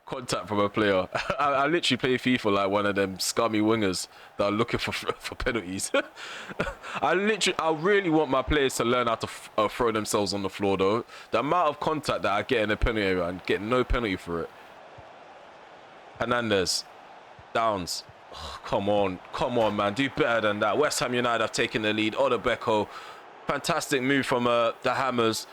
contact from a player. I literally play FIFA like one of them scummy wingers that are looking for penalties. I really want my players to learn how to throw themselves on the floor though. The amount of contact that I get in the penalty area and get no penalty for it. Hernandez, Downs. Oh, come on, man, do better than that. West Ham United have taken the lead. Odebeko, fantastic move from the Hammers.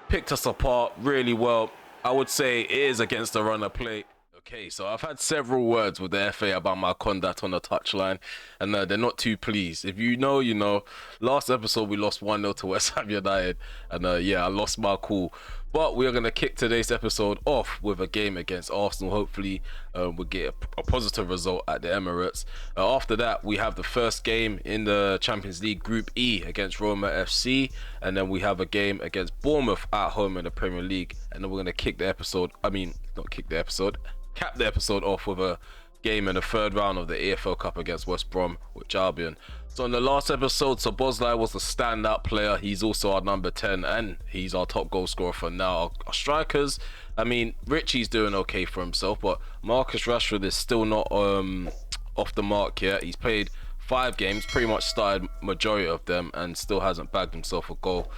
Picked us apart really well. I would say it is against the run of play. Okay, so I've had several words with the FA about my conduct on the touchline, and they're not too pleased. If you know, you know. Last episode we lost 1-0 to West Ham United, and yeah, I lost my cool. But we're going to kick today's episode off with a game against Arsenal. Hopefully, we'll get a positive result at the Emirates. After that, we have the first game in the Champions League Group E against Roma FC. And then we have a game against Bournemouth at home in the Premier League. And then we're going to cap the episode off with a game in the third round of the EFL Cup against West Brom with Albion. So in the last episode, Szoboszlai was the standout player. He's also our number 10 and he's our top goal scorer for now. Our strikers, I mean, Richie's doing okay for himself, but Marcus Rashford is still not off the mark yet. He's played 5 games, pretty much started majority of them, and still hasn't bagged himself a goal.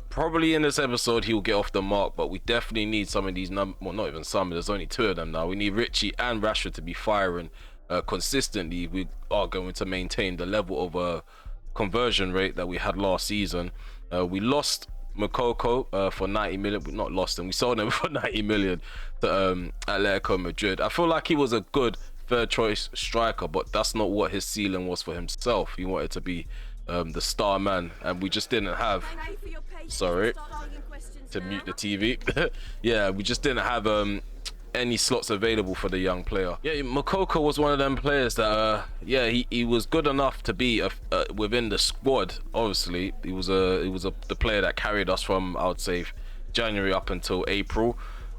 Probably in this episode he'll get off the mark, but we definitely need some of these well, not even some, there's only 2 of them now. We need Richie and Rashford to be firing consistently. We are going to maintain the level of conversion rate that we had last season. We lost Moukoko for 90 million. We not lost him, we sold him for 90 million to Atletico Madrid. I feel like he was a good third choice striker, but that's not what his ceiling was for himself. He wanted to be the star man, and we just didn't have, sorry to mute the TV. Yeah, we just didn't have any slots available for the young player. Yeah, Moukoko was one of them players that yeah, he was good enough to be within the squad. Obviously he was the player that carried us from, I would say, January up until April.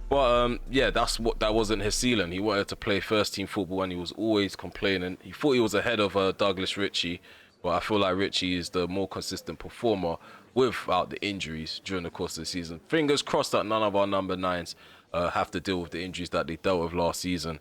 But yeah, that wasn't his ceiling. He wanted to play first team football and he was always complaining. He thought he was ahead of Douglas Ritchie, but I feel like Richie is the more consistent performer without the injuries during the course of the season. Fingers crossed that none of our number 9s have to deal with the injuries that they dealt with last season.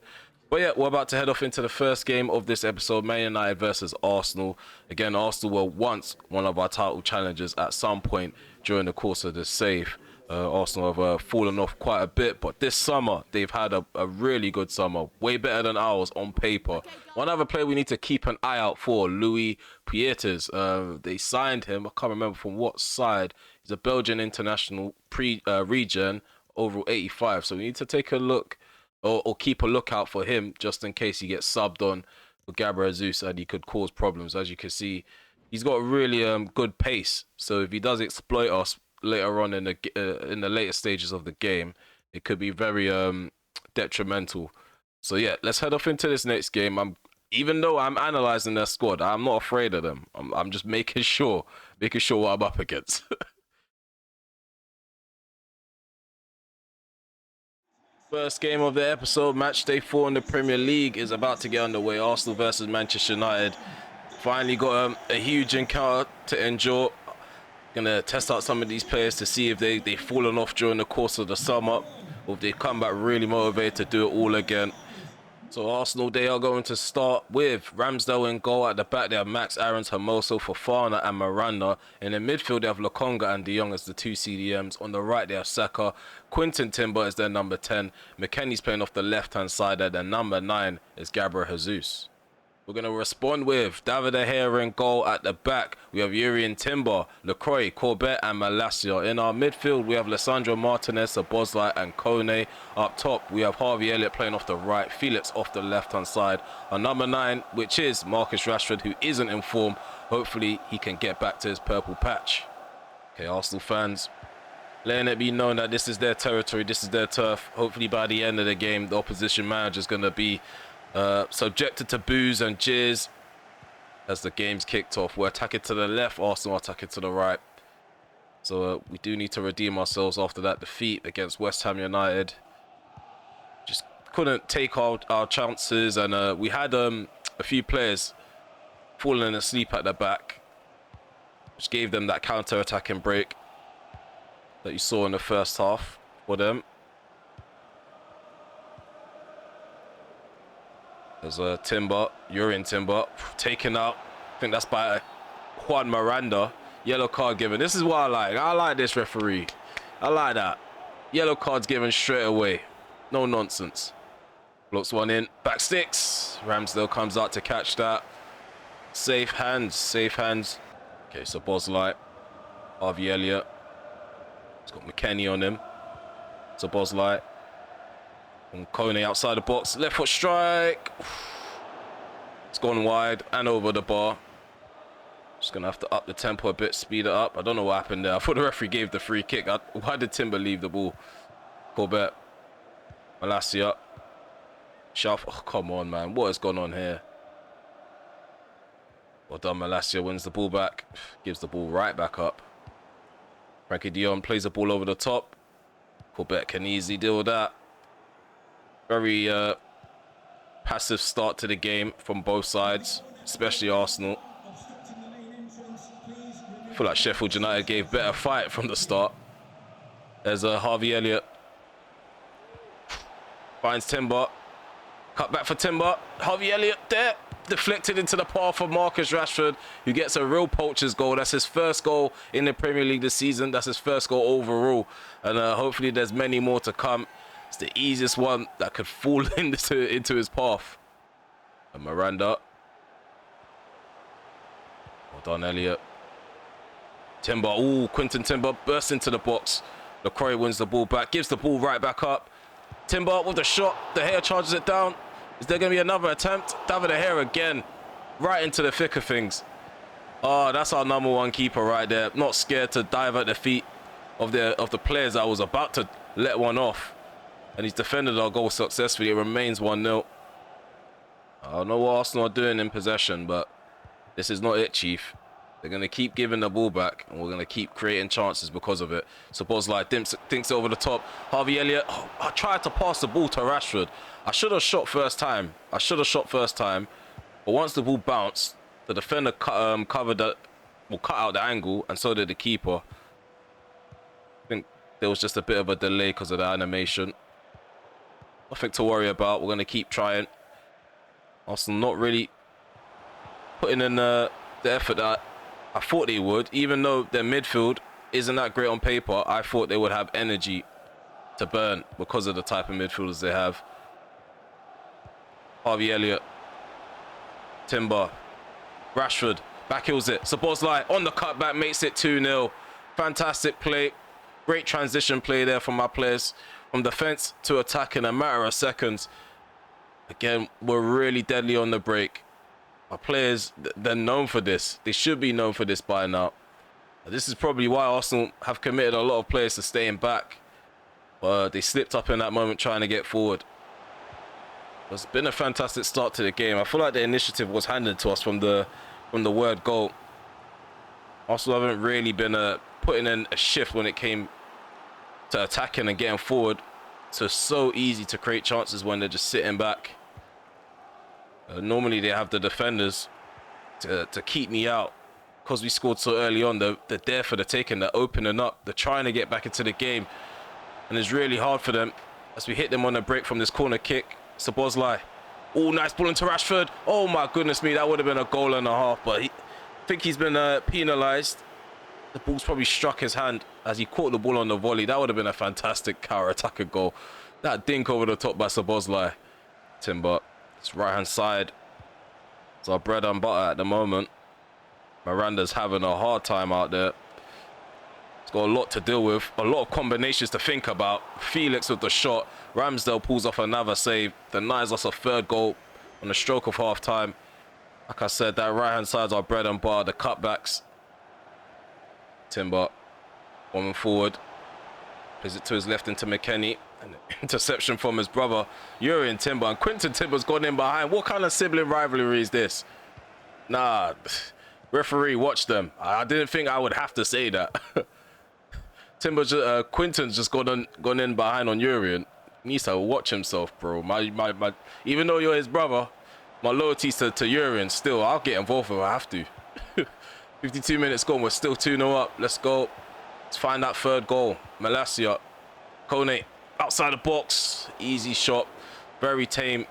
But yeah, we're about to head off into the first game of this episode, Man United versus Arsenal. Again, Arsenal were once one of our title challengers at some point during the course of the save. Arsenal have fallen off quite a bit, but this summer they've had a really good summer, way better than ours on paper. One other player we need to keep an eye out for, Louis Pieters. They signed him, I can't remember from what side. He's a Belgian international regen, overall 85, so we need to take a look or keep a lookout for him just in case he gets subbed on for Gabriel Jesus and he could cause problems. As you can see, he's got really good pace, so if he does exploit us later on in the later stages of the game, it could be very detrimental. So yeah, let's head off into this next game. Even though I'm analyzing their squad, I'm not afraid of them. I'm just making sure what I'm up against. First game of the episode, match day 4 in the Premier League is about to get underway. Arsenal versus Manchester United. Finally got a huge encounter to endure. Gonna test out some of these players to see if they've fallen off during the course of the summer, or if they come back really motivated to do it all again. So Arsenal, they are going to start with Ramsdale in goal. At the back they have Max Aarons, Hermoso, Fofana and Miranda. In the midfield they have Lokonga and De Jong as the 2 CDMs. On the right they have Saka. Quinton Timber is their number 10. McKennie's playing off the left hand side there. Their number 9 is Gabriel Jesus. We're going to respond with David De Gea in goal. At the back, we have Yuri Timber, Lacroix, Corbett and Malacia. In our midfield, we have Lissandro Martinez, Szoboszlai and Kone. Up top, we have Harvey Elliott playing off the right, Felix off the left-hand side. Our number 9, which is Marcus Rashford, who isn't in form. Hopefully, he can get back to his purple patch. Okay, Arsenal fans, letting it be known that this is their territory, this is their turf. Hopefully, by the end of the game, the opposition manager is going to be subjected to boos and jeers as the game's kicked off. We're attacking to the left, Arsenal attacking to the right. So we do need to redeem ourselves after that defeat against West Ham United. Just couldn't take our chances, and we had a few players falling asleep at the back, which gave them that counter-attacking break that you saw in the first half for them. There's a Timber, Urian Timber, taken out. I think that's by Juan Miranda. Yellow card given. This is what I like. I like this referee. I like that. Yellow cards given straight away. No nonsense. Blocks one in. Back sticks. Ramsdale comes out to catch that. Safe hands. Safe hands. Okay, so Bosley. Harvey Elliott. He's got McKennie on him. So Bosley. And Kone outside the box. Left foot strike. It's gone wide and over the bar. Just going to have to up the tempo a bit, speed it up. I don't know what happened there. I thought the referee gave the free kick. Why did Timber leave the ball? Corbett. Malacia. Sharp. Oh, come on, man. What has gone on here? Well done, Malacia wins the ball back. Gives the ball right back up. Frankie de Jong plays the ball over the top. Corbett can easily deal with that. Very passive start to the game from both sides, especially Arsenal. I feel like Sheffield United gave better fight from the start. There's a Harvey Elliott. Finds Timber. Cut back for Timber. Harvey Elliott there. Deflected into the path of Marcus Rashford, who gets a real poacher's goal. That's his first goal in the Premier League this season. That's his first goal overall. And hopefully there's many more to come. It's the easiest one that could fall into his path. And Miranda. Well done, Elliott. Timber. Ooh, Quinton Timber bursts into the box. LaCroix wins the ball back. Gives the ball right back up. Timber with the shot. De Gea charges it down. Is there going to be another attempt? David De Gea again. Right into the thick of things. Oh, that's our number one keeper right there. Not scared to dive at the feet of the players that was about to let one off. And he's defended our goal successfully. It remains 1-0. I don't know what Arsenal are doing in possession, but this is not it, Chief. They're going to keep giving the ball back, and we're going to keep creating chances because of it. So Bosley thinks it over the top. Harvey Elliott. Oh, I tried to pass the ball to Rashford. I should have shot first time. But once the ball bounced, the defender cut out the angle, and so did the keeper. I think there was just a bit of a delay because of the animation. Nothing to worry about. We're going to keep trying. Arsenal not really putting in the effort that I thought they would. Even though their midfield isn't that great on paper, I thought they would have energy to burn because of the type of midfielders they have. Harvey Elliott. Timber. Rashford. Backhills it. Szoboszlai on the cutback makes it 2-0. Fantastic play. Great transition play there from our players. From defence to attack in a matter of seconds. Again, we're really deadly on the break. Our players, they're known for this. They should be known for this by now. This is probably why Arsenal have committed a lot of players to staying back. But they slipped up in that moment trying to get forward. It's been a fantastic start to the game. I feel like the initiative was handed to us from the word goal. Arsenal haven't really been putting in a shift when it came to attacking and getting forward. So it's so easy to create chances when they're just sitting back. Normally they have the defenders to keep me out. Because we scored so early on, they're there for the taking. They're opening up. They're trying to get back into the game. And it's really hard for them as we hit them on a break from this corner kick. Szoboszlai. Oh, nice ball into Rashford. Oh, my goodness me. That would have been a goal and a half. But I think he's been penalised. The ball's probably struck his hand as he caught the ball on the volley. That would have been a fantastic counter-attacker goal. That dink over the top by Szoboszlai. Timber. It's right-hand side. It's our bread and butter at the moment. Miranda's having a hard time out there. He's got a lot to deal with. A lot of combinations to think about. Felix with the shot. Ramsdale pulls off another save. Denies us a third goal on the stroke of half-time. Like I said, that right-hand side's our bread and butter. The cutbacks. Timber. Coming forward. Plays it to his left into McKennie. An interception from his brother, Urian Timber. And Quinton Timber's gone in behind. What kind of sibling rivalry is this? Nah. Referee, watch them. I didn't think I would have to say that. Quinton's just gone in behind on Urian. He needs to watch himself, bro. Even though you're his brother, my loyalty's to Urian still. I'll get involved if I have to. 52 minutes gone. We're still 2-0 up. Let's go. Let's find that third goal. Malacia. Kone outside the box. Easy shot. Very tame.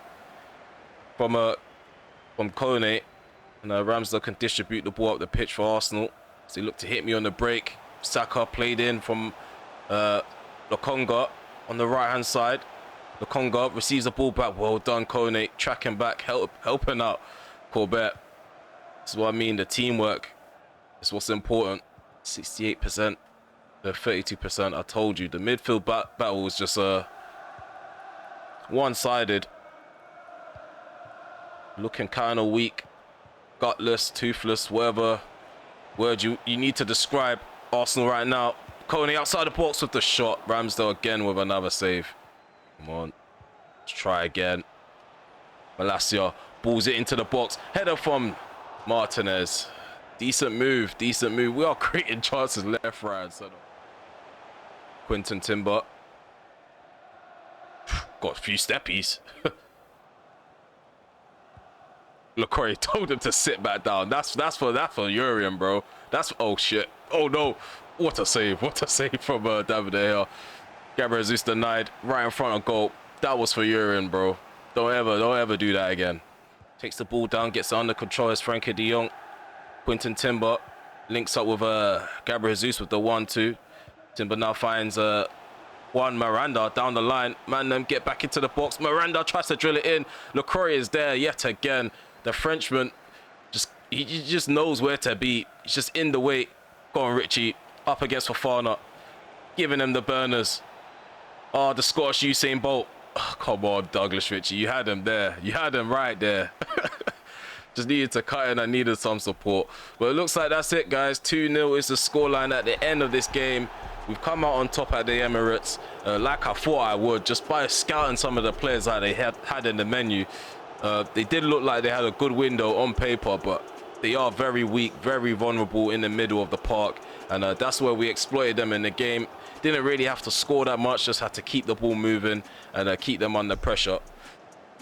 from Kone. And Ramsdale can distribute the ball up the pitch for Arsenal. So he looked to hit me on the break. Saka played in from Lokonga on the right-hand side. Lokonga receives the ball back. Well done, Kone. Tracking back, helping out Corbett. This is what I mean. The teamwork is what's important. 68%, the 32%. I told you. The midfield battle was just one-sided. Looking kind of weak. Gutless, toothless, whatever word you need to describe Arsenal right now. Kone outside the box with the shot. Ramsdale again with another save. Come on. Let's try again. Malacia balls it into the box. Header from Martinez. Decent move. Decent move. We are creating chances left, right, and center. Quinton Timber. Got a few steppies. LaCroix told him to sit back down. That's for Urian, bro. That's oh shit. Oh no. What a save. What a save from David De Gea. Gabriel Jesus denied right in front of goal. That was for Urian, bro. Don't ever do that again. Takes the ball down, gets it under control as Frankie de Jong. Quinton Timber links up with Gabriel Jesus with the 1-2. Timber now finds Juan Miranda down the line. Man, get back into the box. Miranda tries to drill it in. LaCroix is there yet again. The Frenchman, he just knows where to be. He's just in the way. Go on, Richie. Up against Fofana. Giving him the burners. Oh, the Scottish Usain Bolt. Oh, come on, Douglas Richie. You had him there. You had him right there. Just needed to cut in. I needed some support. But it looks like that's it, guys. 2-0 is the scoreline at the end of this game. We've come out on top at the Emirates, like I thought I would, just by scouting some of the players that they had in the menu. They did look like they had a good window on paper, but they are very weak, very vulnerable in the middle of the park. And that's where we exploited them in the game. Didn't really have to score that much, just had to keep the ball moving and keep them under pressure.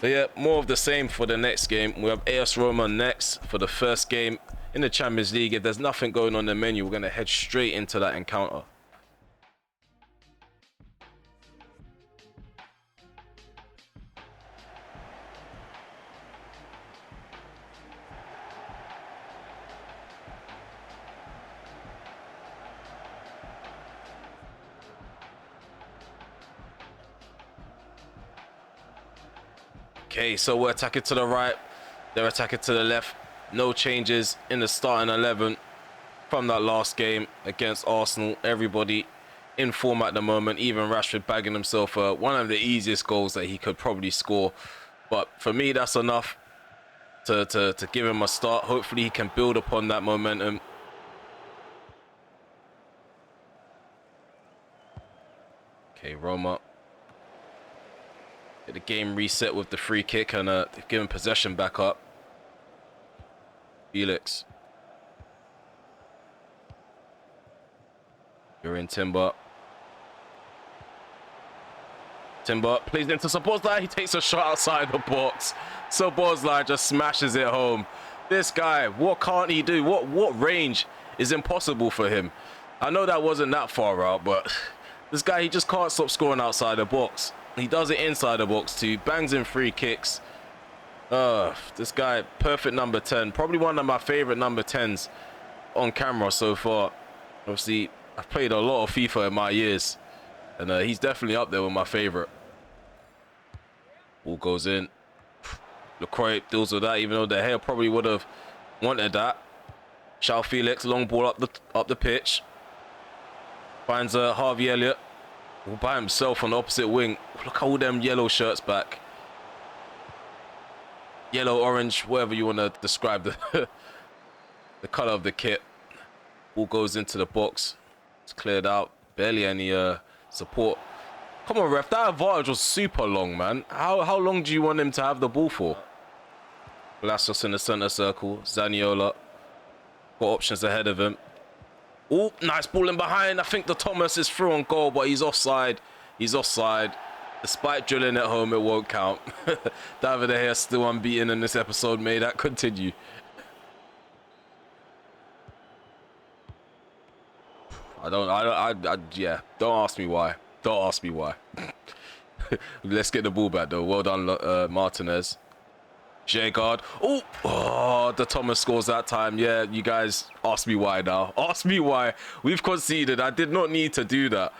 But yeah, more of the same for the next game. We have AS Roma next for the first game in the Champions League. If there's nothing going on in the menu, we're going to head straight into that encounter. Okay, so we're attacking to the right, they're attacking to the left. No changes in the starting 11 from that last game against Arsenal. Everybody in form at the moment, even Rashford bagging himself one of the easiest goals that he could probably score. But for me, that's enough to give him a start. Hopefully he can build upon that momentum. Okay, Roma. Get the game reset with the free kick and they've given possession back up. Felix. You're in Timber. Timber plays into Szoboszlai. He takes a shot outside the box. Szoboszlai just smashes it home. This guy, what can't he do? What range is impossible for him? I know that wasn't that far out, but this guy, he just can't stop scoring outside the box. He does it inside the box too. Bangs in free kicks. This guy, perfect number 10. Probably one of my favorite number 10s on camera so far. Obviously, I've played a lot of FIFA in my years. And he's definitely up there with my favorite. Ball goes in. LaCroix deals with that, even though De Gea probably would have wanted that. João Felix, long ball up the pitch. Finds Harvey Elliott. All by himself on the opposite wing. Look at all them yellow shirts back. Yellow, orange, whatever you want to describe the the color of the kit. Ball goes into the box. It's cleared out. Barely any support. Come on, ref. That advantage was super long, man. How long do you want him to have the ball for? Palacios in the center circle. Zaniolo got options ahead of him. Oh, nice ball in behind. I think the Thomas is through on goal, but he's offside. He's offside. Despite drilling at home, it won't count. David De Gea still unbeaten in this episode. May that continue. Yeah, don't ask me why. Don't ask me why. Let's get the ball back, though. Well done, Martinez. Jagard. Oh, the Thomas scores that time. Yeah, you guys ask me why now. Ask me why. We've conceded. I did not need to do that.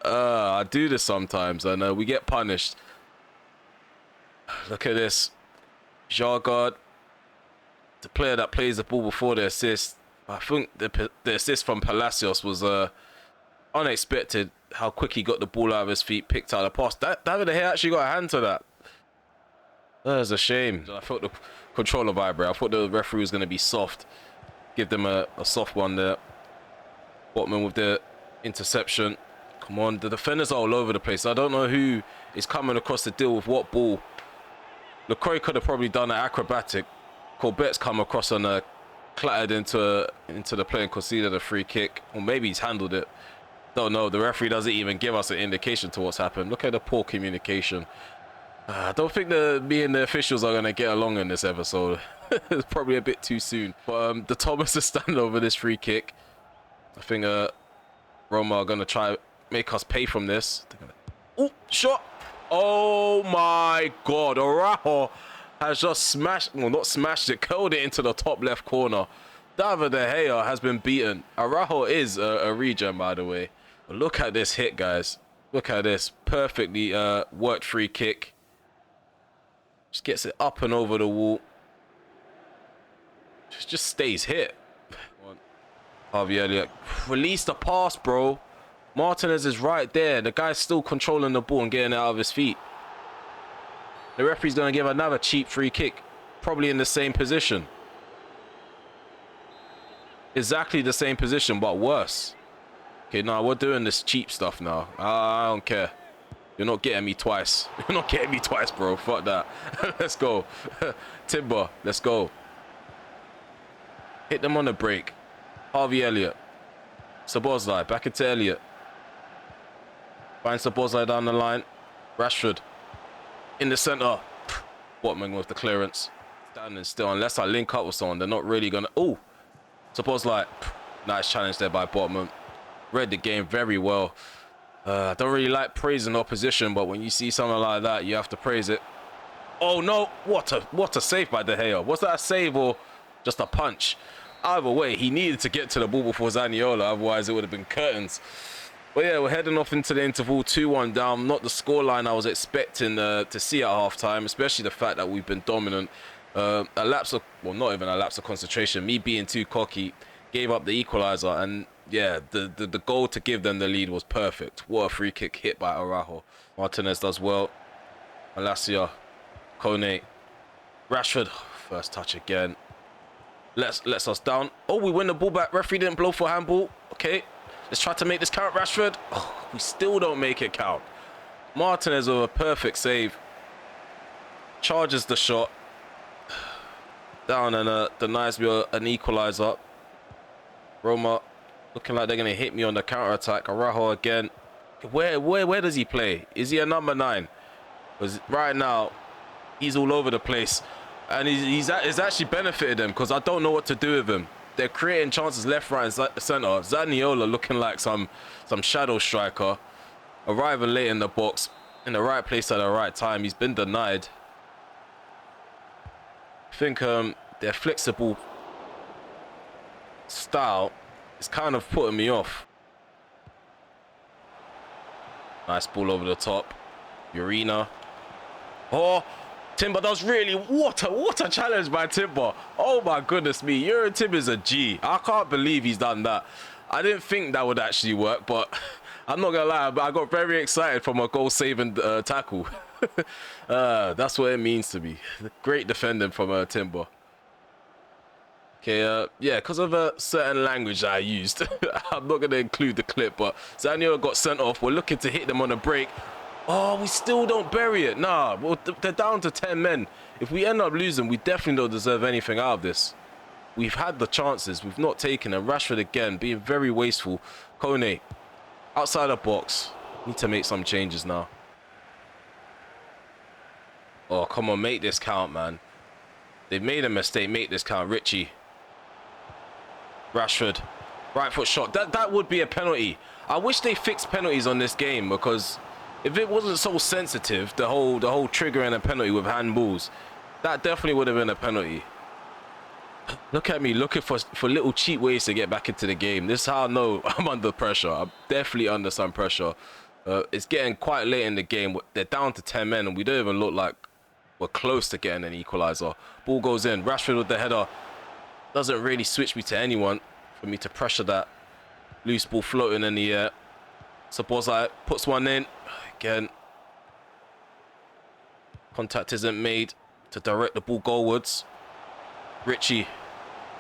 I do this sometimes, and we get punished. Look at this. Jagard, the player that plays the ball before the assist. I think the assist from Palacios was unexpected. How quick he got the ball out of his feet, picked out the pass. David De Gea actually got a hand to that. That's a shame. I felt the controller vibrate. I thought the referee was going to be soft. Give them a soft one there. Botman with the interception. Come on, the defenders are all over the place. I don't know who is coming across the deal with what ball. LaCroix could have probably done an acrobatic. Corbet's come across and clattered into the play and conceded a free kick. Or maybe he's handled it. Don't know. The referee doesn't even give us an indication to what's happened. Look at the poor communication. I don't think me and the officials are going to get along in this episode. It's probably a bit too soon. But the Thomas is standing over this free kick. I think Roma are going to try make us pay from this. Oh, shot. Oh my God. Araujo has just smashed, well, not smashed it, curled it into the top left corner. David De Gea has been beaten. Araujo is a regen, by the way. But look at this hit, guys. Look at this. Perfectly worked free kick. Just gets it up and over the wall. Just stays hit. Harvey Elliott. Release the pass, bro. Martinez is right there. The guy's still controlling the ball and getting it out of his feet. The referee's going to give another cheap free kick. Probably in the same position. Exactly the same position, but worse. Okay, now we're doing this cheap stuff now. I don't care. You're not getting me twice. You're not getting me twice, bro. Fuck that. Let's go. Timber, let's go. Hit them on the break. Harvey Elliott. Szoboszlai, back into Elliott. Finds Szoboszlai down the line. Rashford. In the centre. Botman with the clearance. Standing still. Unless I link up with someone, they're not really going to... Oh! Szoboszlai. Nice challenge there by Botman. Read the game very well. I don't really like praising opposition, but when you see something like that, you have to praise it. Oh no, what a save by De Gea. Was that a save or just a punch? Either way, he needed to get to the ball before Zaniolo, otherwise it would have been curtains. But yeah, we're heading off into the interval, 2-1 down. Not the scoreline I was expecting to see at half-time, especially the fact that we've been dominant. A lapse of, well, not even a lapse of concentration, me being too cocky, gave up the equaliser, and yeah, the goal to give them the lead was perfect. What a free kick hit by Araujo. Martinez does well. Malacia, Kone, Rashford, first touch again. Lets us down. Oh, we win the ball back. Referee didn't blow for handball. Okay, let's try to make this count, Rashford. Oh, we still don't make it count. Martinez with a perfect save. Charges the shot. Down and denies me an equaliser. Roma looking like they're going to hit me on the counter-attack. Araujo again. Where does he play? Is he a number 9? Because right now, he's all over the place. And he's actually benefited them because I don't know what to do with him. They're creating chances left, right, and centre. Zaniolo looking like some shadow striker. Arriving late in the box. In the right place at the right time. He's been denied. I think their flexible style is kind of putting me off. Nice ball over the top. Urena. Oh, Timber does really... What a challenge by Timber. Oh my goodness me. Urian Timber's a G. I can't believe he's done that. I didn't think that would actually work, but I'm not going to lie, but I got very excited from a goal-saving tackle. That's what it means to me. Great defending from Timber. Okay, yeah, because of a certain language that I used, I'm not going to include the clip, but Zaniolo got sent off. We're looking to hit them on a break. Oh, we still don't bury it. Nah, well, they're down to 10 men. If we end up losing, we definitely don't deserve anything out of this. We've had the chances. We've not taken them. Rashford again, being very wasteful. Kone, outside the box. Need to make some changes now. Oh, come on, make this count, man. They've made a mistake. Make this count. Richie. Rashford. Right foot shot. That would be a penalty. I wish they fixed penalties on this game, because if it wasn't so sensitive, the whole triggering a penalty with handballs, That definitely would have been a penalty. Look at me looking for little cheap ways to get back into the game. This is how I know I'm under pressure. I'm definitely under some pressure. It's getting quite late in the game. They're down to 10 men and we don't even look like we're close to getting an equalizer. Ball goes in. Rashford with the header. Doesn't really switch me to anyone for me to pressure that. Loose ball floating in the air. Szoboszlai puts one in. Again. Contact isn't made to direct the ball goalwards. Richie.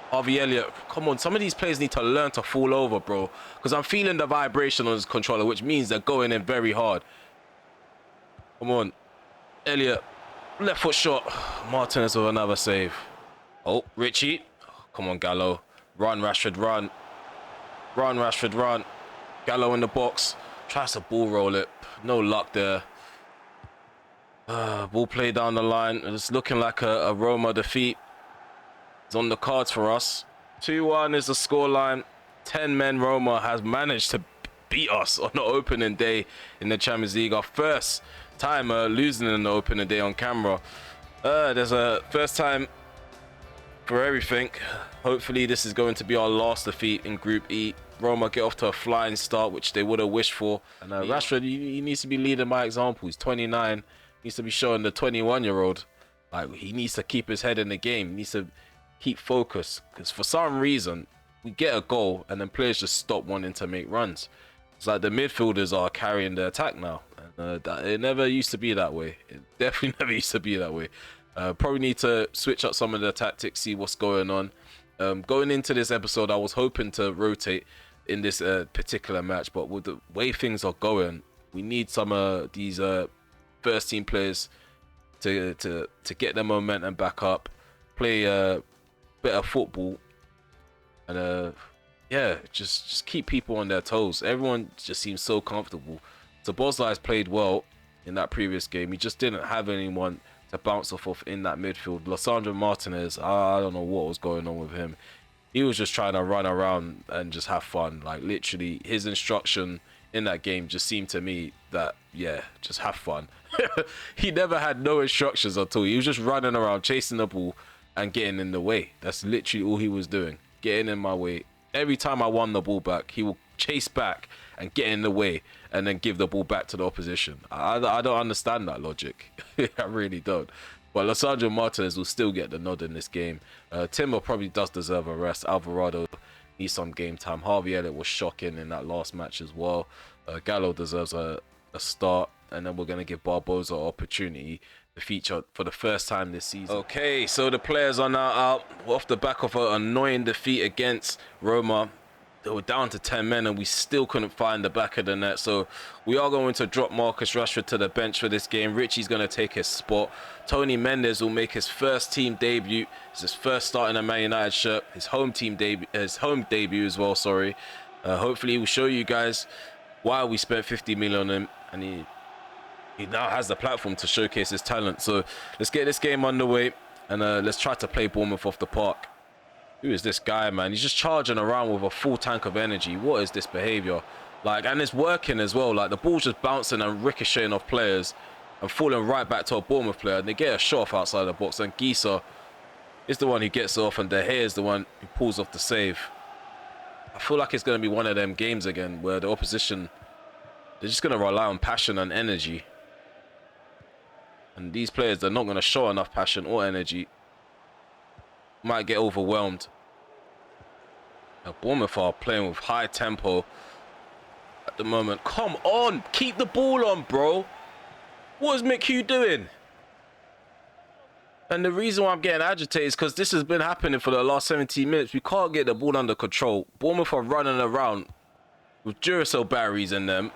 Harvey Elliott. Come on, some of these players need to learn to fall over, bro. Because I'm feeling the vibration on this controller, which means they're going in very hard. Come on. Elliott. Left foot shot. Martinez with another save. Oh, Richie. Come on, Gallo. Run, Rashford, run. Run, Rashford, run. Gallo in the box. Tries to ball roll it. No luck there. Ball play down the line. It's looking like a Roma defeat. It's on the cards for us. 2-1 is the scoreline. 10 men Roma has managed to beat us on the opening day in the Champions League. Our first time losing in the opening day on camera. There's a first time for everything. Hopefully this is going to be our last defeat in Group E. Roma get off to a flying start, which they would have wished for. And Rashford, he needs to be leading by example. He's 29. He needs to be showing the 21-year-old. Like, he needs to keep his head in the game. He needs to keep focus. Because for some reason, we get a goal and then players just stop wanting to make runs. It's like the midfielders are carrying the attack now. And it never used to be that way. It definitely never used to be that way. Probably need to switch up some of the tactics, see what's going on. Going into this episode, I was hoping to rotate in this particular match, but with the way things are going, we need some of these first team players to get their momentum back up, play better football, and yeah, just keep people on their toes. Everyone just seems so comfortable. Szoboszlai has played well in that previous game. He just didn't have anyone to bounce off of in that midfield. Lisandro Martinez, I don't know what was going on with him. He was just trying to run around and just have fun. Like, literally, his instruction in that game just seemed to me that, yeah, just have fun. He never had no instructions at all. He was just running around, chasing the ball and getting in the way. That's literally all he was doing, getting in my way. Every time I won the ball back, he will chase back and get in the way and then give the ball back to the opposition. I don't understand that logic. I really don't. But Lisandro Martinez will still get the nod in this game. Timber probably does deserve a rest. Alvarado needs some game time. Harvey Elliott was shocking in that last match as well. Gallo deserves a start. And then we're going to give Barbosa an opportunity to feature for the first time this season. Okay, so the players are now out off the back of an annoying defeat against Roma. They were down to 10 men and we still couldn't find the back of the net. So we are going to drop Marcus Rashford to the bench for this game. Richie's going to take his spot. Tony Mendes will make his first team debut. It's his first start in a Man United shirt. His home debut as well, sorry. Hopefully we'll show you guys why we spent 50 million on him. And he now has the platform to showcase his talent. So let's get this game underway and let's try to play Bournemouth off the park. Who is this guy, man? He's just charging around with a full tank of energy. What is this behavior? Like, and it's working as well. Like, the ball's just bouncing and ricocheting off players and falling right back to a Bournemouth player. And they get a shot off outside the box. And Gisa is the one who gets off, and De Gea is the one who pulls off the save. I feel like it's going to be one of them games again where the opposition, they're just going to rely on passion and energy. And these players, they're not going to show enough passion or energy. Might get overwhelmed. Now, Bournemouth are playing with high tempo at the moment. Come on, keep the ball on, bro. What is McHugh doing? And the reason why I'm getting agitated is because this has been happening for the last 17 minutes. We can't get the ball under control. Bournemouth are running around with Duracell batteries in them,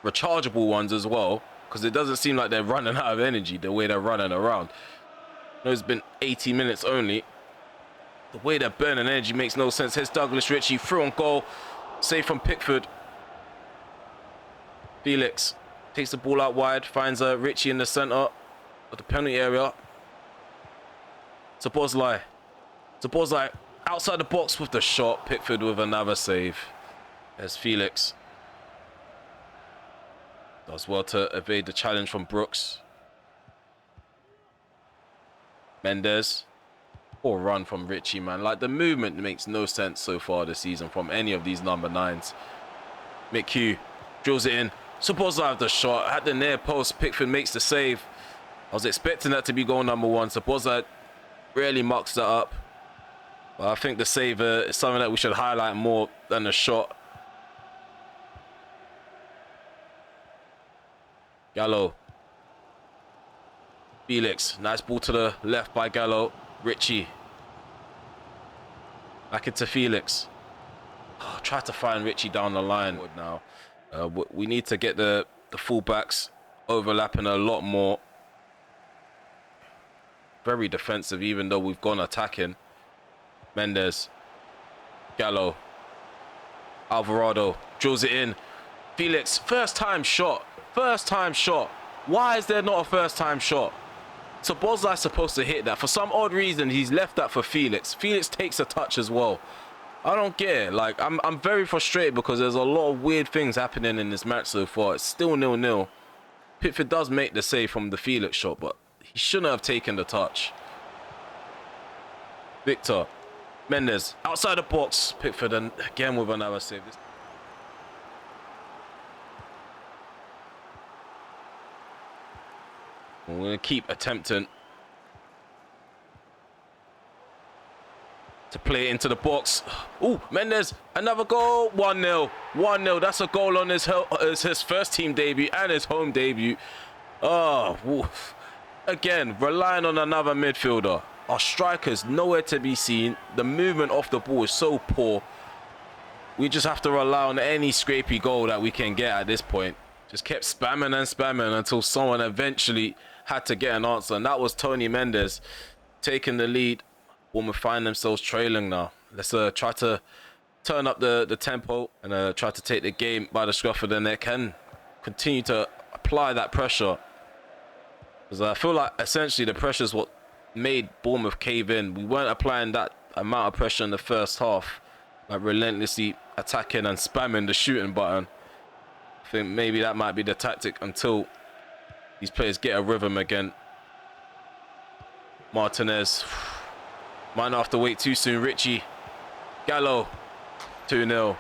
rechargeable ones as well, because it doesn't seem like they're running out of energy the way they're running around. No, it's been 80 minutes only. The way they're burning energy makes no sense. Here's Douglas Ritchie, through on goal. Save from Pickford. Felix takes the ball out wide, finds Ritchie in the centre of the penalty area. Szoboszlai outside the box with the shot. Pickford with another save. There's Felix. Does well to evade the challenge from Brooks. Mendes. Poor run from Richie, man. Like, the movement makes no sense so far this season from any of these number 9s. McHugh drills it in. Szoboszlai with the shot. At the near post, Pickford makes the save. I was expecting that to be goal number 1. Szoboszlai really mucks that up. But I think the save is something that we should highlight more than the shot. Gallo. Felix. Nice ball to the left by Gallo. Richie. Back into Felix. Oh, try to find Richie down the line now. We need to get the fullbacks overlapping a lot more. Very defensive, even though we've gone attacking. Mendes. Gallo. Alvarado drills it in. Felix, first time shot. First time shot. Why is there not a first time shot? Szoboszlai's supposed to hit that. For some odd reason, he's left that for Felix. Felix takes a touch as well. I don't get it. Like, I'm very frustrated because there's a lot of weird things happening in this match so far. It's still 0-0. Pickford does make the save from the Felix shot, but he shouldn't have taken the touch. Victor. Mendes. Outside the box. Pickford, and again with another save. We're going to keep attempting to play it into the box. Oh, Mendes, another goal. 1-0. 1-0. That's a goal on his first team debut and his home debut. Oh, woof. Again, relying on another midfielder. Our striker's nowhere to be seen. The movement off the ball is so poor. We just have to rely on any scrapey goal that we can get at this point. Just kept spamming and spamming until someone eventually had to get an answer. And that was Tony Mendes taking the lead. Bournemouth find themselves trailing now. Let's try to turn up the tempo and try to take the game by the scruff of the neck and continue to apply that pressure. Because I feel like essentially the pressure is what made Bournemouth cave in. We weren't applying that amount of pressure in the first half, like relentlessly attacking and spamming the shooting button. I think maybe that might be the tactic until these players get a rhythm again. Martinez. Might not have to wait too soon. Richie. Gallo. 2-0.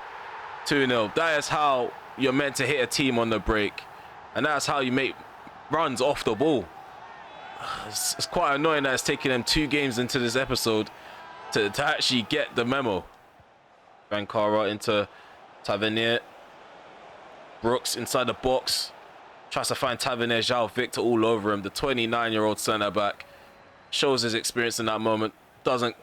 2-0. That is how you're meant to hit a team on the break. And that's how you make runs off the ball. It's quite annoying that it's taking them 2 games into this episode to actually get the memo. Vankara into Tavernier. Brooks inside the box. Tries to find Tavernier. João Victor all over him. The 29-year-old centre-back shows his experience in that moment. Doesn't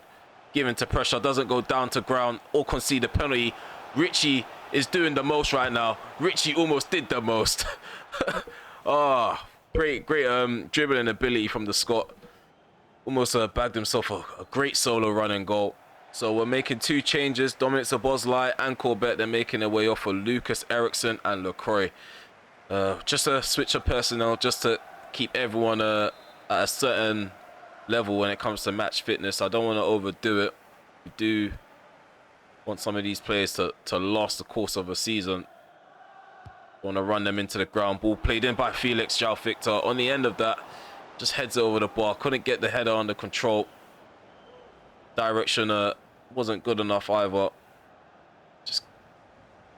give into pressure. Doesn't go down to ground or concede a penalty. Richie is doing the most right now. Richie almost did the most. Oh, great dribbling ability from the Scot. Almost bagged himself a great solo running goal. So we're making 2 changes. Dominic Szoboszlai and Corbett, they're making their way off for Lucas Eriksson and LaCroix. Just a switch of personnel, just to keep everyone at a certain level when it comes to match fitness. I don't want to overdo it. We do want some of these players to last the course of a season. Want to run them into the ground. Ball played in by Felix. João Victor on the end of that just heads it over the bar. Couldn't get the header under control. Direction wasn't good enough either. Just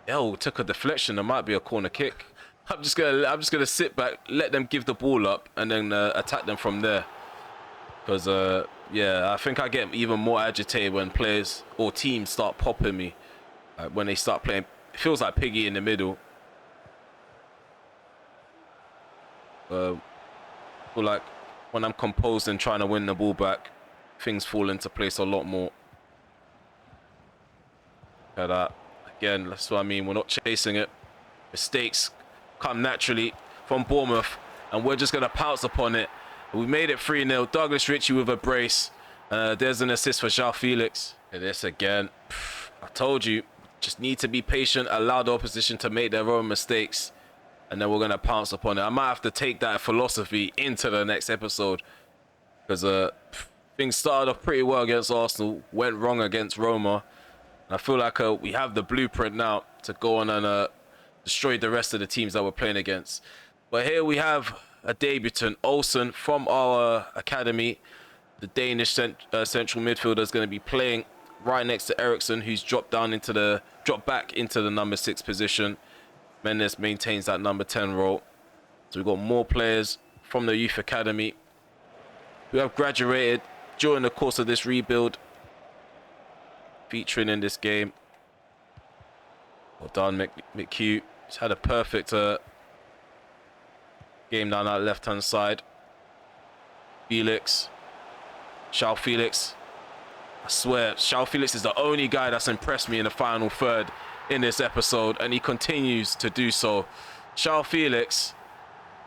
took a deflection. There might be a corner kick. I'm just gonna sit back, let them give the ball up, and then attack them from there. Because yeah, I think I get even more agitated when players or teams start popping me. When they start playing, it feels like Piggy in the middle. I feel like when I'm composed and trying to win the ball back, things fall into place a lot more. Look at that. Again, that's what I mean. We're not chasing it. Mistakes come naturally from Bournemouth, and we're just going to pounce upon it. We made it 3-0. Douglas Ritchie with a brace. There's an assist for João Felix. And this again. I told you, just need to be patient, allow the opposition to make their own mistakes, and then we're going to pounce upon it. I might have to take that philosophy into the next episode, because things started off pretty well against Arsenal, went wrong against Roma. And I feel like we have the blueprint now to go on and destroy the rest of the teams that we're playing against. But here we have a debutant, Olsen, from our academy. The Danish central midfielder is going to be playing right next to Eriksson, who's dropped back into the number 6 position. Mendes maintains that number 10 role. So we've got more players from the youth academy who have graduated during the course of this rebuild, featuring in this game. Well done, McHugh. He's had a perfect game down that left-hand side. Felix. João Felix. I swear, João Felix is the only guy that's impressed me in the final third in this episode, and he continues to do so. João Felix,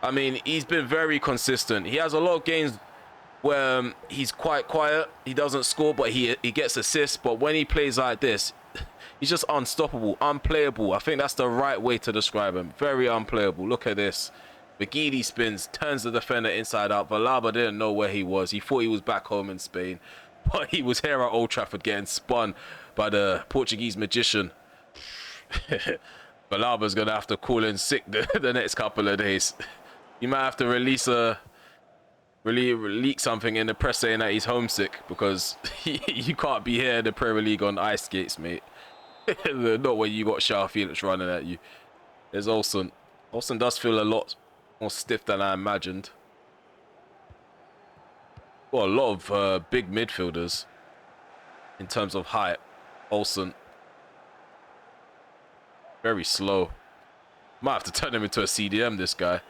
I mean, he's been very consistent. He has a lot of games where he's quite quiet. He doesn't score, but he gets assists. But when he plays like this, he's just unstoppable, unplayable. I think that's the right way to describe him. Very unplayable. Look at this. McGeady spins, turns the defender inside out. Villalba didn't know where he was. He thought he was back home in Spain, but he was here at Old Trafford getting spun by the Portuguese magician. Villalba's going to have to call in sick the next couple of days. You might have to leak something in the press saying that he's homesick, because you can't be here in the Premier League on ice skates, mate. Not when you got João Felix running at you. There's Olsen. Olsen does feel a lot more stiff than I imagined. Well, a lot of big midfielders in terms of height. Olsen. Very slow. Might have to turn him into a CDM, this guy.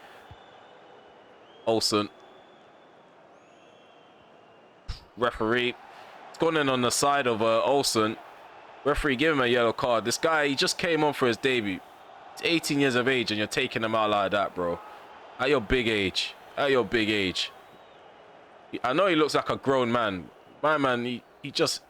Olsen. Referee. It's gone in on the side of Olsen. Referee, give him a yellow card. This guy, he just came on for his debut. He's 18 years of age and you're taking him out like that, bro. At your big age. At your big age. I know he looks like a grown man. My man, he just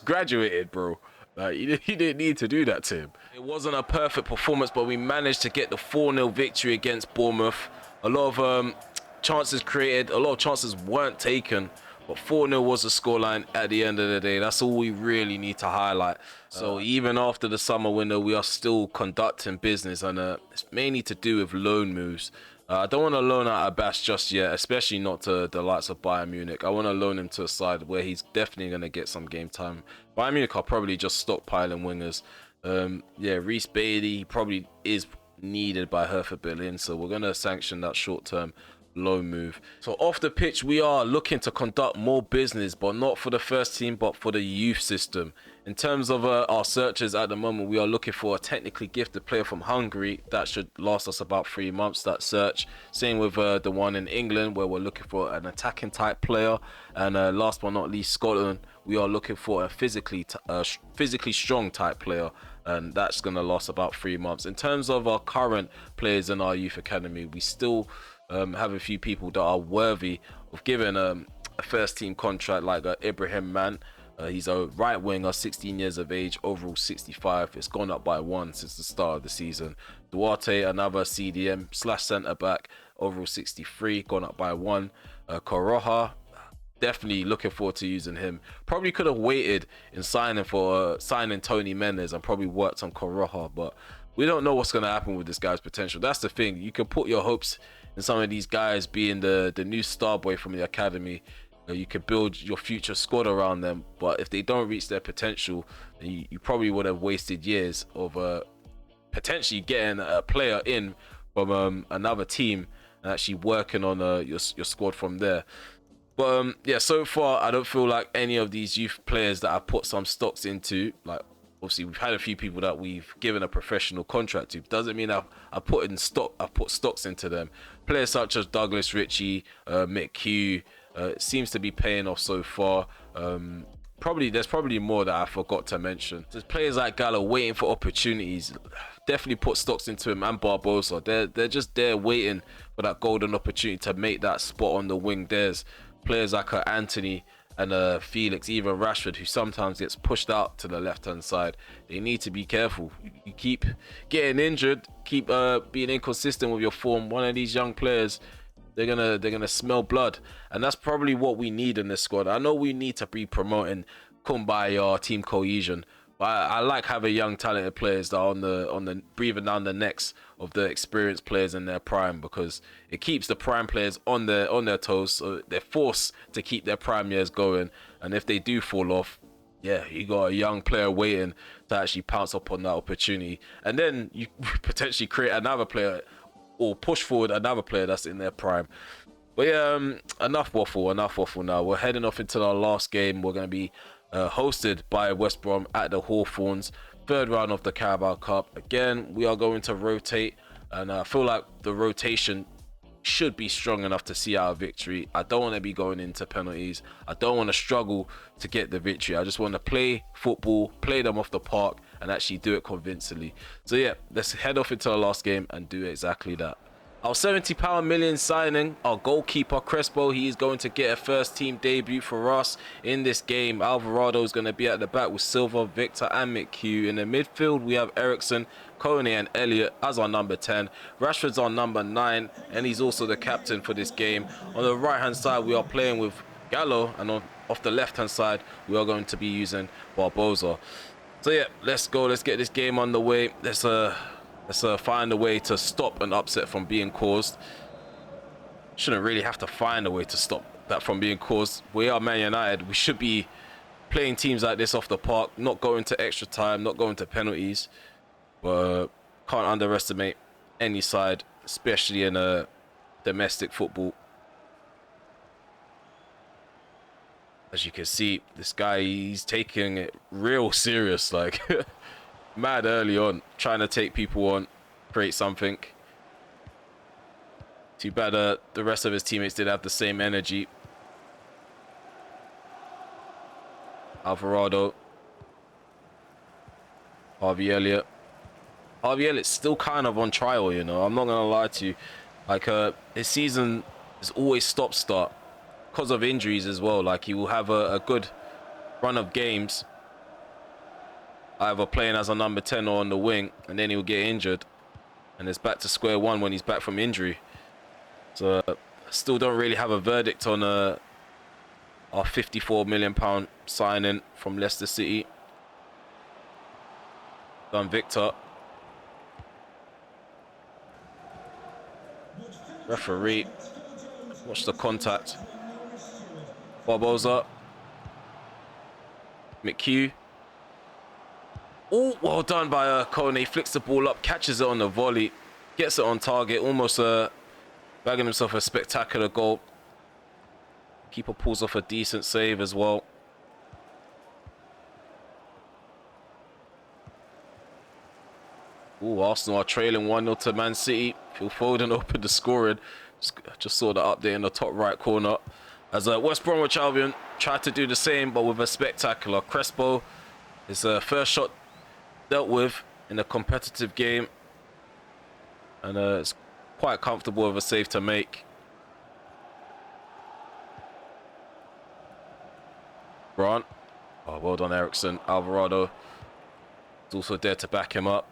graduated, bro. Like, he didn't need to do that to him. It wasn't a perfect performance, but we managed to get the 4-0 victory against Bournemouth. A lot of chances created, a lot of chances weren't taken, but 4-0 was the scoreline at the end of the day. That's all we really need to highlight. So even after the summer window, we are still conducting business, and it's mainly to do with loan moves. I don't want to loan out Abbas just yet, especially not to the likes of Bayern Munich. I want to loan him to a side where he's definitely going to get some game time. Bayern Munich are probably just stockpiling wingers. Yeah, Reece Bailey, he probably is needed by Hertha Berlin, so we're going to sanction that short-term loan move. So off the pitch, we are looking to conduct more business, but not for the first team, but for the youth system. In terms of our searches at the moment, we are looking for a technically gifted player from Hungary. That should last us about 3 months, that search. Same with the one in England, where we're looking for an attacking type player. And last but not least, Scotland, we are looking for a physically strong type player, and that's going to last about 3 months. In terms of our current players in our youth academy, we still have a few people that are worthy of giving a first team contract, like Ibrahim Man. He's a right winger, 16 years of age, overall 65. It's gone up by 1 since the start of the season. Duarte, another CDM / centre back, overall 63, gone up by 1. Coroja, definitely looking forward to using him. Probably could have waited in signing Tony Mendes and probably worked on Coroja, but we don't know what's going to happen with this guy's potential. That's the thing. You can put your hopes in some of these guys being the new star boy from the academy. You could build your future squad around them, but if they don't reach their potential, then you probably would have wasted years of potentially getting a player in from another team and actually working on your squad from there. But yeah, so far I don't feel like any of these youth players that I put some stocks into, like obviously we've had a few people that we've given a professional contract to, doesn't mean I put stocks into them. Players such as Douglas Ritchie, McHugh, it seems to be paying off so far. There's probably more that I forgot to mention. There's players like Gallo waiting for opportunities. Definitely put stocks into him, and Barbosa. They're just there waiting for that golden opportunity to make that spot on the wing. There's players like Anthony and Felix, even Rashford, who sometimes gets pushed out to the left-hand side. They need to be careful. You keep getting injured, keep being inconsistent with your form. One of these young players, they're gonna smell blood, and that's probably what we need in this squad. I know we need to be promoting kumbaya, team cohesion, But I like having young, talented players that are on the breathing down the necks of the experienced players in their prime, because it keeps the prime players on their toes. So they're forced to keep their prime years going. And if they do fall off, yeah, you got a young player waiting to actually pounce up on that opportunity, and then you potentially create another player or push forward another player that's in their prime. But yeah, enough waffle now. We're heading off into our last game. We're going to be hosted by West Brom at the Hawthorns, third round of the Carabao Cup. Again, we are going to rotate, and I feel like the rotation should be strong enough to see out a victory. I don't want to be going into penalties. I don't want to struggle to get the victory. I just want to play football, play them off the park, and actually do it convincingly. So yeah, let's head off into the last game and do exactly that. Our £70 million signing, our goalkeeper Crespo, he is going to get a first team debut for us in this game. Alvarado is going to be at the back with Silva, Victor and McHugh. In the midfield, we have Ericsson, Kone and Elliott as our number 10. Rashford's our number 9, and he's also the captain for this game. On the right hand side, we are playing with Gallo, and off the left hand side, we are going to be using Barbosa. So yeah, let's go. Let's get this game on the way. Let's find a way to stop an upset from being caused. Shouldn't really have to find a way to stop that from being caused. We are Man United. We should be playing teams like this off the park, not going to extra time, not going to penalties. But can't underestimate any side, especially in a domestic football. As you can see, this guy, he's taking it real serious, like mad early on, trying to take people on, create something. Too bad the rest of his teammates did have the same energy. Alvarado, Harvey Elliott. Harvey Elliott's still kind of on trial, you know. I'm not gonna lie to you. Like his season is always stop-start because of injuries as well. Like he will have a good run of games, either playing as a number 10 or on the wing, and then he'll get injured, and it's back to square one when he's back from injury. So I still don't really have a verdict on our £54 million signing from Leicester City. Done Victor. Referee. Watch the contact. Barbosa. McHugh. Oh, well done by Kone. Flicks the ball up, catches it on the volley, gets it on target, almost bagging himself a spectacular goal. Keeper pulls off a decent save as well. Oh, Arsenal are trailing 1-0 to Man City. Phil Foden opened the scoring. Just saw the update in the top right corner. As West Bromwich Albion tried to do the same, but with a spectacular. Crespo, his first shot dealt with in a competitive game. And it's quite comfortable with a save to make. Grant. Oh, well done, Ericsson. Alvarado is also there to back him up.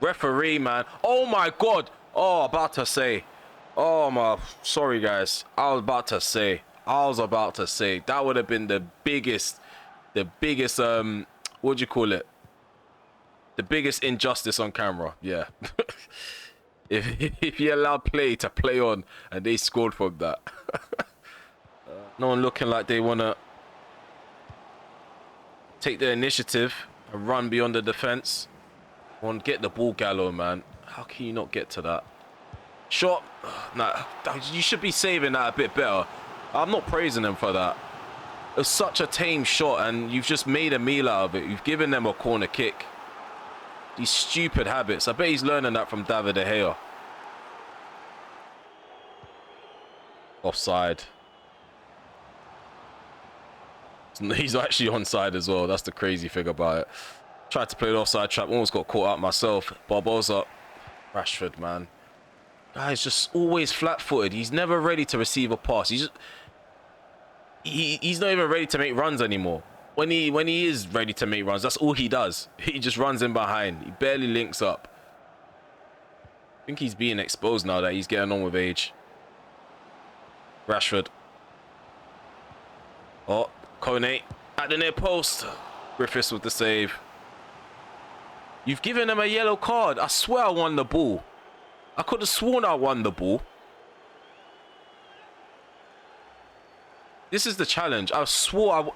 Referee, man. Oh my god. Oh, about to say. Oh my. Sorry, guys. I was about to say. That would have been the biggest, what do you call it? The biggest injustice on camera. Yeah. if you allow play to play on and they scored from that. No one looking like they want to take the initiative and run beyond the defense. One, get the ball, Gallo, man. How can you not get to that? Shot. Nah, you should be saving that a bit better. I'm not praising them for that. It's such a tame shot, and you've just made a meal out of it. You've given them a corner kick. These stupid habits. I bet he's learning that from David De Gea. Offside. He's actually onside as well. That's the crazy thing about it. Tried to play the offside trap. Almost got caught out myself. Barbosa. Rashford, man. Guy's just always flat-footed. He's never ready to receive a pass. He's not even ready to make runs anymore. When he is ready to make runs, that's all he does. He just runs in behind. He barely links up. I think he's being exposed now that he's getting on with age. Rashford. Oh, Kone at the near post. Griffiths with the save. You've given him a yellow card. I swear I won the ball. I could have sworn I won the ball. This is the challenge. I swore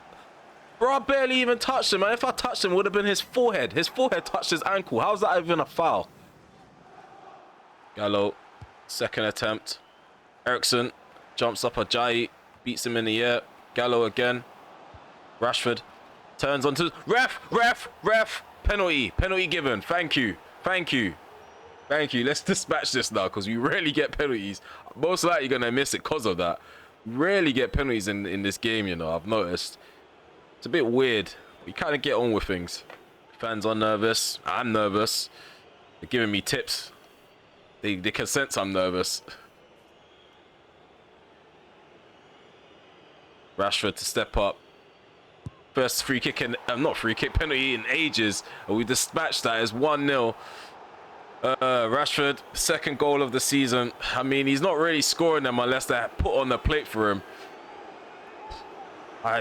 Bro, I barely even touched him. And if I touched him, it would have been his forehead. His forehead touched his ankle. How's that even a foul? Gallo, second attempt. Ericsson jumps up Ajayi, beats him in the air. Gallo again. Rashford turns onto... Ref! Penalty given. Thank you. Let's dispatch this now, because we rarely get penalties. Most likely you're going to miss it because of that. Rarely get penalties in this game, you know, I've noticed. It's a bit weird. We kind of get on with things. Fans are nervous. I'm nervous. They're giving me tips. They can sense I'm nervous. Rashford to step up. First free kick and penalty in ages. And we dispatched that as 1-0. Rashford, second goal of the season. I mean, he's not really scoring them unless they're put on the plate for him.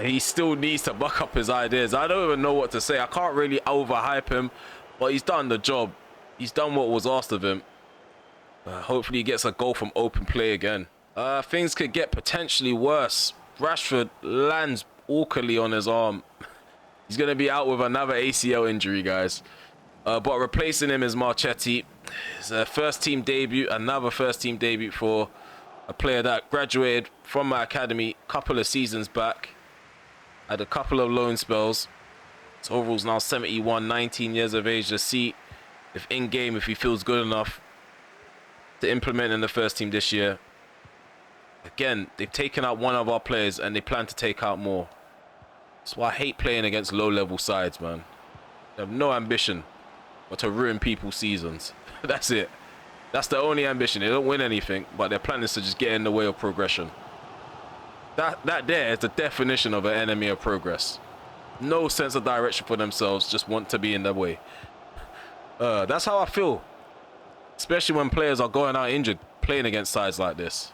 He still needs to buck up his ideas. I don't even know what to say. I can't really overhype him, but he's done the job. He's done what was asked of him. Hopefully he gets a goal from open play again. Things could get potentially worse. Rashford lands awkwardly on his arm. He's going to be out with another ACL injury, guys. But replacing him is Marchetti. It's a first team debut, another first team debut for a player that graduated from my academy a couple of seasons back. Had a couple of loan spells. His overall's now 71, 19 years of age. Let's see if in-game, if he feels good enough to implement in the first team this year. Again, they've taken out one of our players and they plan to take out more. That's why I hate playing against low-level sides, man. They have no ambition but to ruin people's seasons. That's it. That's the only ambition. They don't win anything, but their plan is to just get in the way of progression. That there is the definition of an enemy of progress. No sense of direction for themselves, just want to be in their way. That's how I feel. Especially when players are going out injured, playing against sides like this.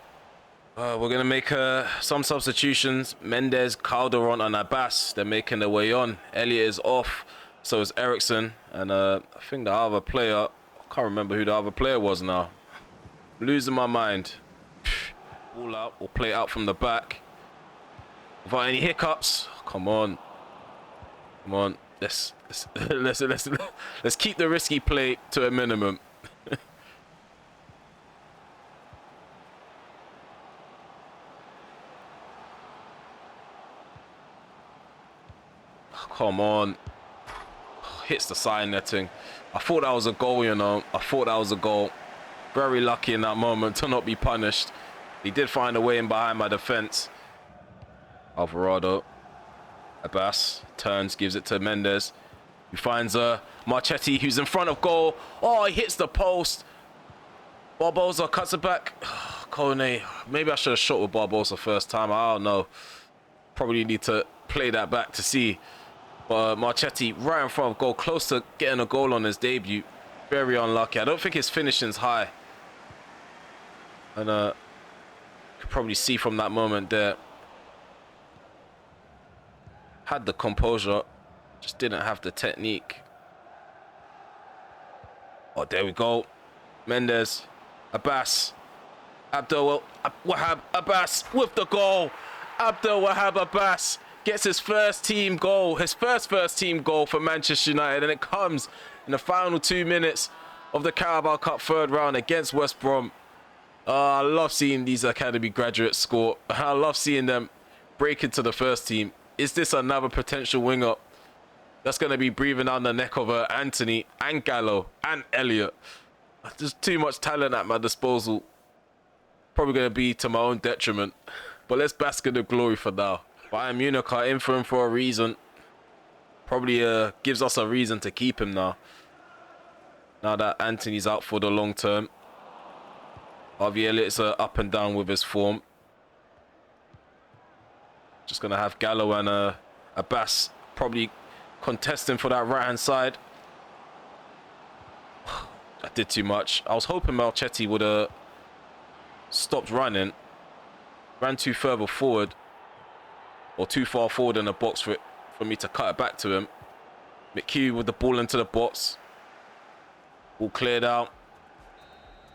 We're going to make some substitutions. Mendes, Calderon and Abbas, they're making their way on. Elliott is off, so is Ericsson. And I think the other player, I can't remember who the other player was now. Losing my mind. Ball out, we'll play it out from the back. Without any hiccups. Come on. Let's keep the risky play to a minimum. Come on. Hits the side netting. I thought that was a goal, you know. I thought that was a goal. Very lucky in that moment to not be punished. He did find a way in behind my defense. Alvarado. Abbas turns, gives it to Mendes. He finds Marchetti, who's in front of goal. Oh, he hits the post. Barbosa cuts it back. Kone. Maybe I should have shot with Barbosa first time. I don't know. Probably need to play that back to see. But Marchetti right in front of goal, close to getting a goal on his debut. Very unlucky. I don't think his finishing's high. And you could probably see from that moment there. Had the composure, just didn't have the technique. Oh, there we go. Mendes, Abbas, Abdel Wahab Abbas with the goal. Abdel Wahab Abbas gets his first team goal, his first team goal for Manchester United, and it comes in the final 2 minutes of the Carabao Cup third round against West Brom. I love seeing these academy graduates score. I love seeing them break into the first team. Is this another potential winger that's going to be breathing down the neck of Anthony and Gallo and Elliott? There's too much talent at my disposal. Probably going to be to my own detriment. But let's bask in the glory for now. Bayern Munich are in for him for a reason. Probably gives us a reason to keep him now. Now that Anthony's out for the long term. Harvey Elliott's up and down with his form. Just going to have Gallo and Abbas probably contesting for that right-hand side. I did too much. I was hoping Marchetti would have stopped running. Ran too further forward. Or too far forward in the box for me to cut it back to him. McHugh with the ball into the box. All cleared out.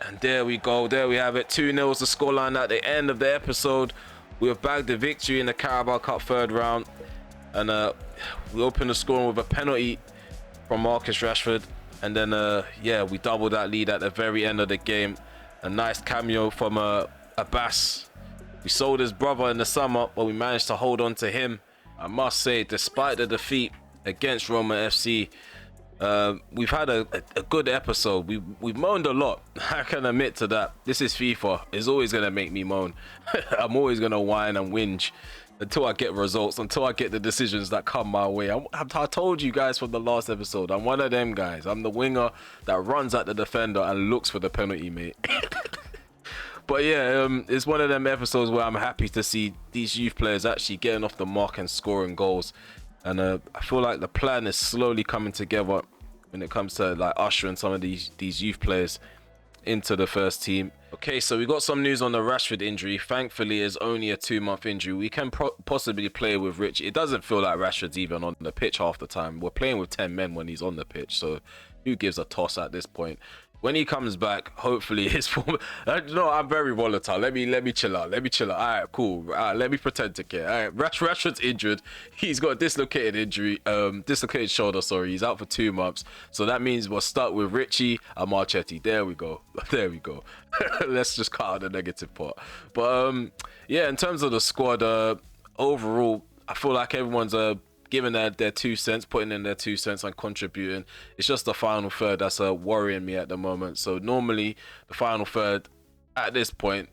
And there we go. There we have it. 2-0 is the scoreline at the end of the episode. We have bagged the victory in the Carabao Cup third round. And we opened the scoring with a penalty from Marcus Rashford. And then, yeah, we doubled that lead at the very end of the game. A nice cameo from Abbas. We sold his brother in the summer, but we managed to hold on to him. I must say, despite the defeat against Roma FC, we've had a good episode. We've moaned a lot. I can admit to that. This is FIFA. It's always going to make me moan. I'm always going to whine and whinge until I get results, until I get the decisions that come my way. I told you guys from the last episode, I'm one of them guys. I'm the winger that runs at the defender and looks for the penalty, mate. But yeah, it's one of them episodes where I'm happy to see these youth players actually getting off the mark and scoring goals. And I feel like the plan is slowly coming together when it comes to like ushering some of these youth players into the first team. Okay, so we got some news on the Rashford injury. Thankfully, it's only a 2-month injury. We can possibly play with Rich. It doesn't feel like Rashford's even on the pitch half the time. We're playing with 10 men when he's on the pitch, so who gives a toss at this point? When he comes back, hopefully his form. No, I'm very volatile. Let me chill out. Let me chill out. All right, cool. All right, let me pretend to care. All right, Rashford's injured. He's got a dislocated injury, dislocated shoulder. Sorry, he's out for 2 months. So that means we're stuck with Richie and Marchetti. There we go. There we go. Let's just cut out the negative part. But yeah, in terms of the squad, overall, I feel like everyone's giving their 2 cents, putting in their 2 cents and contributing. It's just the final third that's worrying me at the moment. So normally the final third at this point,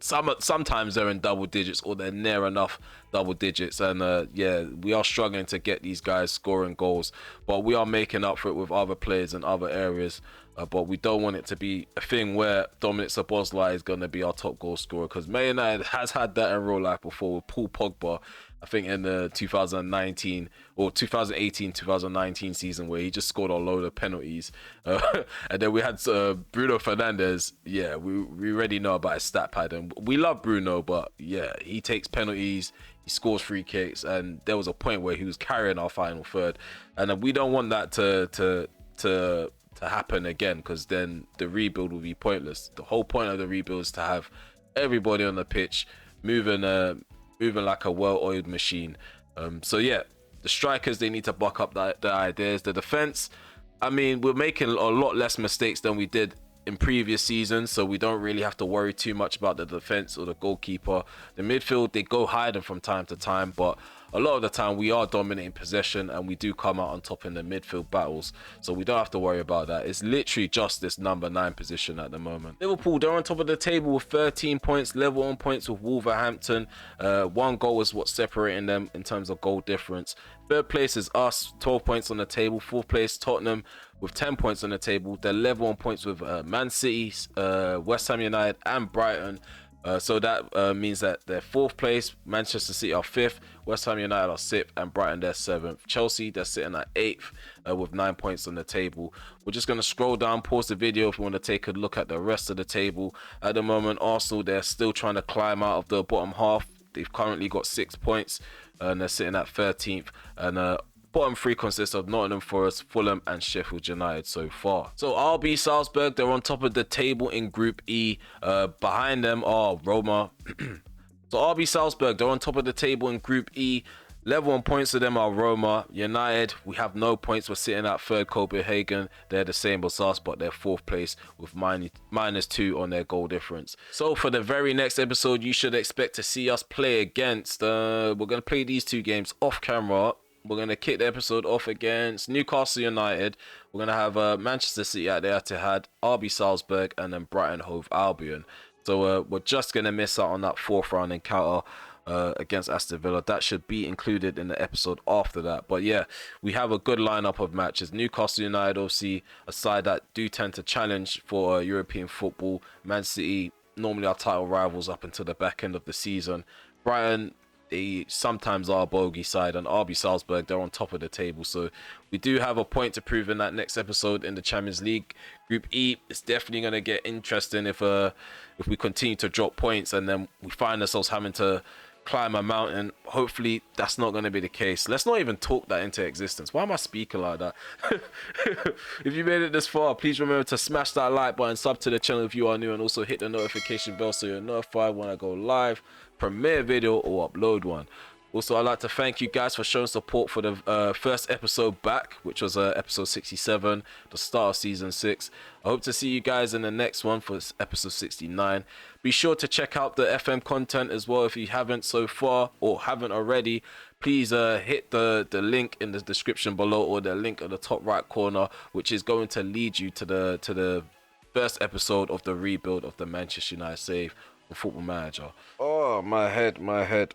sometimes they're in double digits or they're near enough double digits. And yeah, we are struggling to get these guys scoring goals, but we are making up for it with other players in other areas. But we don't want it to be a thing where Dominic Szoboszlai is going to be our top goal scorer, because Man United has had that in real life before with Paul Pogba. I think in the 2019 or 2018-2019 season, where he just scored a load of penalties. And then we had Bruno Fernandes. Yeah, we already know about his stat pad, and we love Bruno, but yeah, he takes penalties, he scores free kicks, and there was a point where he was carrying our final third, and we don't want that to happen again, because then the rebuild will be pointless. The whole point of the rebuild is to have everybody on the pitch moving like a well-oiled machine. So yeah, the strikers, they need to buck up the ideas. The defense, I mean, we're making a lot less mistakes than we did in previous seasons, so we don't really have to worry too much about the defense or the goalkeeper. The midfield, they go hiding from time to time, but a lot of the time we are dominating possession and we do come out on top in the midfield battles, so we don't have to worry about that. It's literally just this number 9 position at the moment. Liverpool, they're on top of the table with 13 points, level on points with Wolverhampton. 1 goal is what's separating them in terms of goal difference. Third place is us, 12 points on the table. Fourth place, Tottenham, with 10 points on the table. They're level on points with Man City, West Ham United and Brighton. So that means that they're 4th place, Manchester City are 5th, West Ham United are 6th, and Brighton, they're 7th. Chelsea, they're sitting at 8th with 9 points on the table. We're just going to scroll down, pause the video if you want to take a look at the rest of the table. At the moment, Arsenal, they're still trying to climb out of the bottom half. They've currently got 6 points, and they're sitting at 13th. And bottom 3 consists of Nottingham Forest, Fulham and Sheffield United so far. So RB Salzburg, they're on top of the table in Group E. Behind them are Roma. So RB Salzburg, they're on top of the table in Group E. Level on points to them are Roma. United, we have no points. We're sitting at 3rd, Copenhagen. They're the same as us, but they're 4th place with -2 on their goal difference. So for the very next episode, you should expect to see us play against, we're going to play these 2 games off camera. We're going to kick the episode off against Newcastle United. We're going to have Manchester City at the Etihad, RB Salzburg, and then Brighton Hove Albion. So we're just going to miss out on that 4th round encounter against Aston Villa. That should be included in the episode after that. But yeah, we have a good lineup of matches. Newcastle United, obviously, a side that do tend to challenge for European football. Man City, normally our title rivals up until the back end of the season. Brighton, they sometimes are a bogey side, and RB Salzburg, they're on top of the table. So we do have a point to prove in that next episode in the Champions League. Group E, it's definitely going to get interesting if we continue to drop points and then we find ourselves having to climb a mountain. Hopefully that's not going to be the case. Let's not even talk that into existence. Why am I speaking like that? If you made it this far, please remember to smash that like button, sub to the channel if you are new, and also hit the notification bell so you're notified when I go live, premiere video, or upload one. Also, I'd like to thank you guys for showing support for the first episode back, which was episode 67, the start of season 6. I hope to see you guys in the next one for episode 69. Be sure to check out the FM content as well if you haven't so far or haven't already. Please hit the link in the description below or the link at the top right corner, which is going to lead you to the first episode of the rebuild of the Manchester United save on Football Manager. Oh, my head.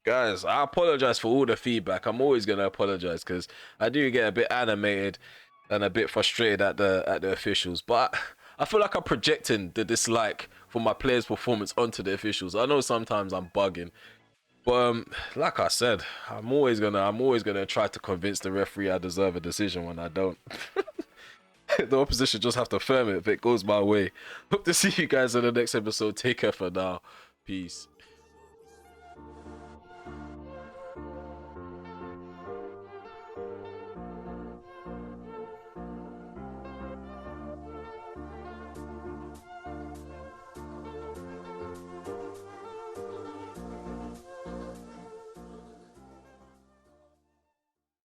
Guys, I apologize for all the feedback. I'm always gonna apologize because I do get a bit animated and a bit frustrated at the officials. But I feel like I'm projecting the dislike for my players' performance onto the officials. I know sometimes I'm bugging, but like I said, I'm always gonna try to convince the referee I deserve a decision when I don't. The opposition just have to firm it if it goes my way. Hope to see you guys in the next episode. Take care for now. Peace.